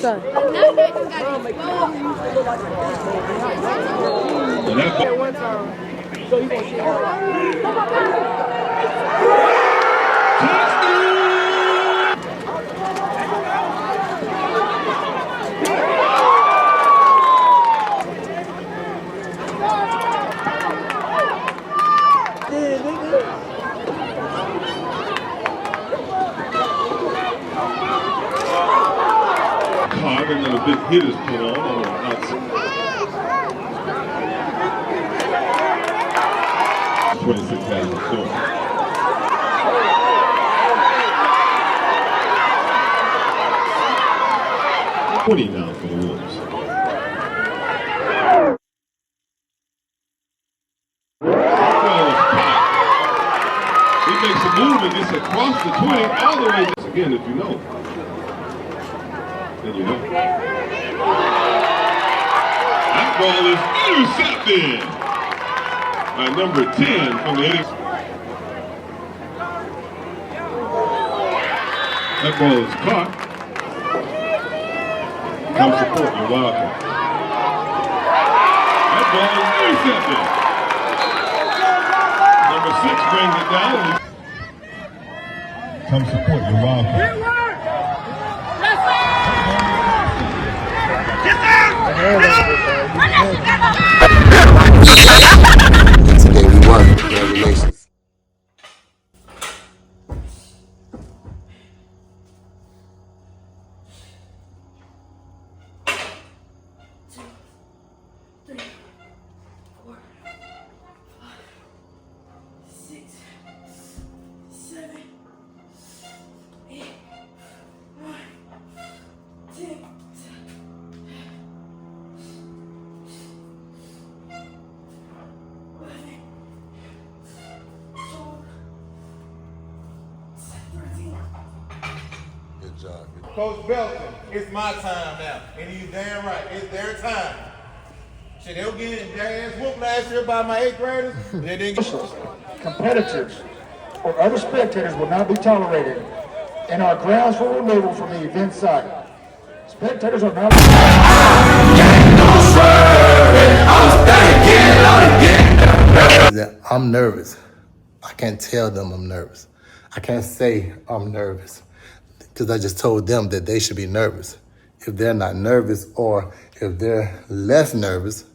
son. And then a big hit is put on the outside. 26 has the short. 20 now for the Wolves. He makes a move and gets across the 20 all the way. Again, if you know. Then you know. That ball is intercepted by number 10 from the hitting. That ball is caught. Come support, you're welcome. That ball is intercepted. Number 6 brings it down. Come support, you're welcome. Today we won. Congratulations. Good job. Coach Belton, it's my time now. And you damn right, it's their time. Shit, they were getting their ass whooped last year by my 8th graders. They didn't get competitors or other spectators will not be tolerated and are grounds for removal from the event site. Spectators are not. I'm nervous. I can't tell them I'm nervous. I can't say I'm nervous because I just told them that they should be nervous. If they're not nervous or if they're less nervous,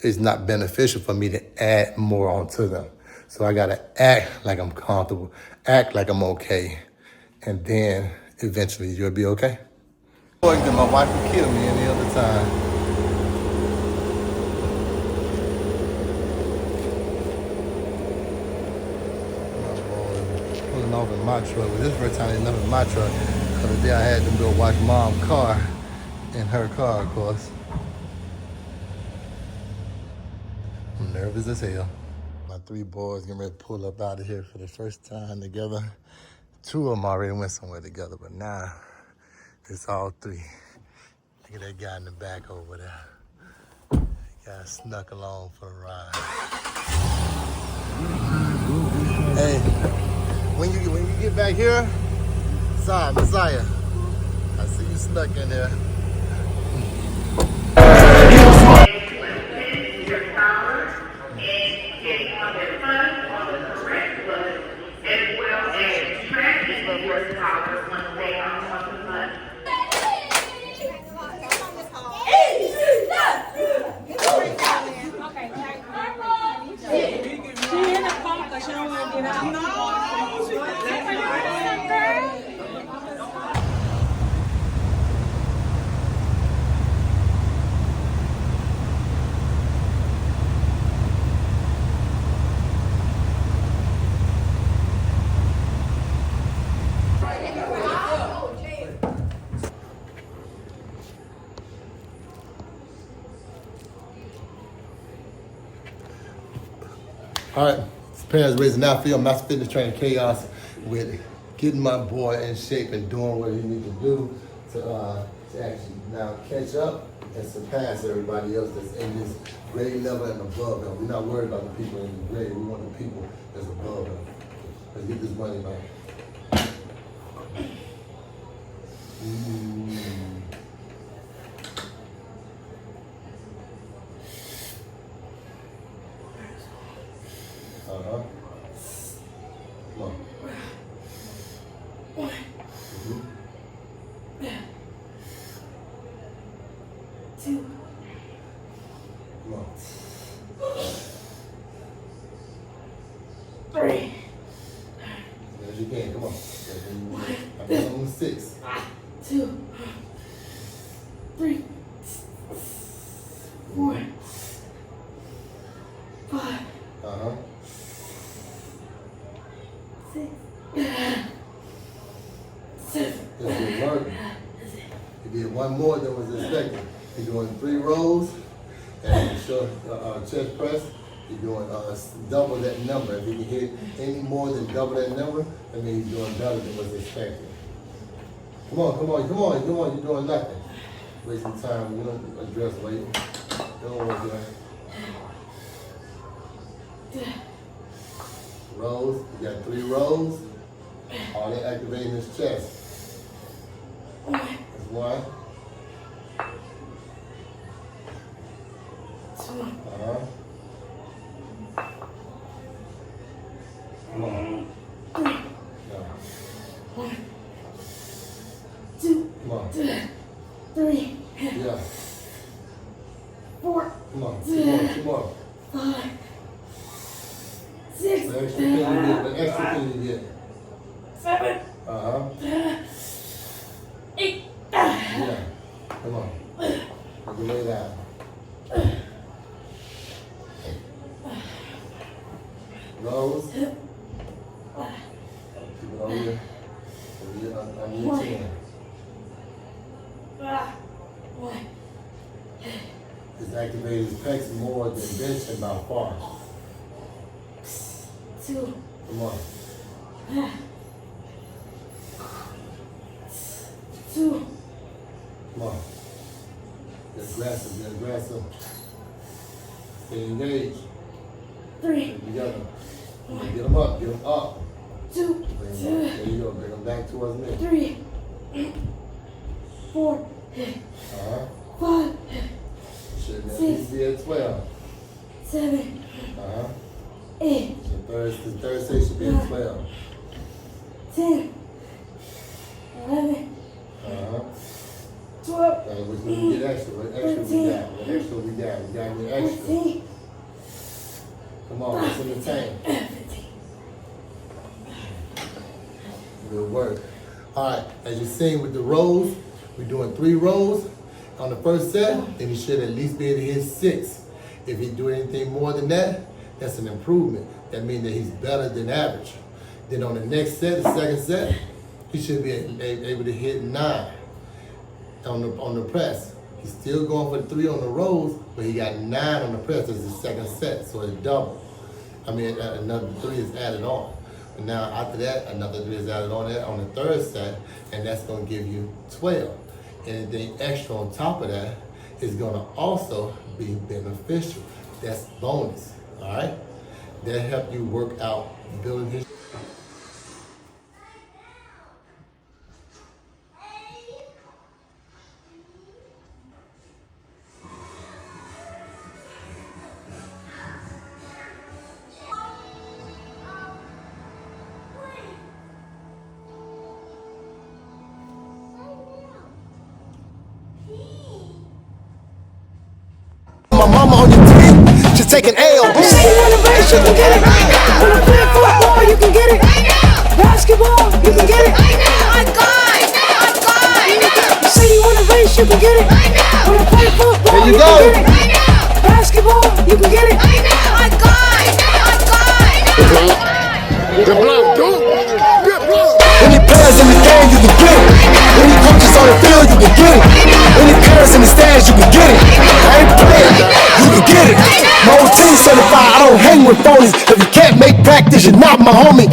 it's not beneficial for me to add more onto them. So I gotta act like I'm comfortable, act like I'm okay, and then eventually you'll be okay. My wife would kill me any other time. Pulling off in my truck, but this is the first time they left in my truck. The other day I had them go wash mom's car, in her car, of course. I'm nervous as hell. My 3 boys getting ready to pull up out of here for the first time together. 2 of them already went somewhere together, but now it's all 3. Look at that guy in the back over there. That guy snuck along for the ride. Hey, when you get back here, Messiah, I see you snuck in there. All right, it's Parents Raising Outfield, Master Fitness Trainer Chaos with getting my boy in shape and doing what he needs to do to actually now catch up and surpass everybody else that's in this grade level and above him. We're not worried about the people in the grade, we want the people that's above him. Let's get this money back. As you can, come on. I'm on 6. 2, 3, 4, 5, 6, 7. That's good work. You did one more than was expected. You're doing 3 rows, and you show chest press. You're doing double that number. If you can hit any more than double that number, that means you're doing better than was expected. Come on, come on, come on, come on. You're doing nothing. Wasting time. You don't address weight. Don't work that. Rows. You got 3 rows. All that activating his chest. That's 1. 2. Come on. 3. No. 1, 2, Come on. 3, Yeah. 4, Come on. Come on. Come on. 5, 6, The extra thing you get. The extra thing you get. 7, 8. Yeah. Come on. Put your weight out. Rows. Keep it over here. On your chin. 1. It's activated his pecs more than benching by far. 2. Come on. 2. Come on. Get aggressive. Get aggressive. Stay engaged. 3. Get together. Get them up. Get them up. 2. Bring them up. There you go. Bring them back towards me. 3. 4. 5. Should at least be at 12. 7. 8. The third set should be at 12. 10. 11. 12. Which means we get extra. What extra we got? What extra we got? We got the extra. 14. Come on, what's in the tank? 15. Good work. All right, as you've seen with the rows, we're doing 3 rows on the first set, then he should at least be able to hit 6. If he do anything more than that, that's an improvement. That means that he's better than average. Then on the next set, the second set, he should be able to hit 9 on the press. He's still going for the 3 on the rows, but he got 9 on the press as the second set, so it's double. I mean, another 3 is added on. And now after that, another 3 is added on that on the third set, and that's going to give you 12. Anything extra on top of that is going to also be beneficial. That's bonus, all right? That help you work out building his. My mama on your team, she's taking L. Say you wanna race, you can get it. Wanna play football, you can get it. Basketball, you can get it. Say you wanna race, you can get it. Wanna play football, There you can go. get it. Basketball, you can get it. Any players in the game, you can get it. Any coaches on the field, you can get it. Any parents in the stands, you can get it. I ain't playing, you can get it. My whole team certified, I don't hang with phonies. If you can't make practice, you're not my homie.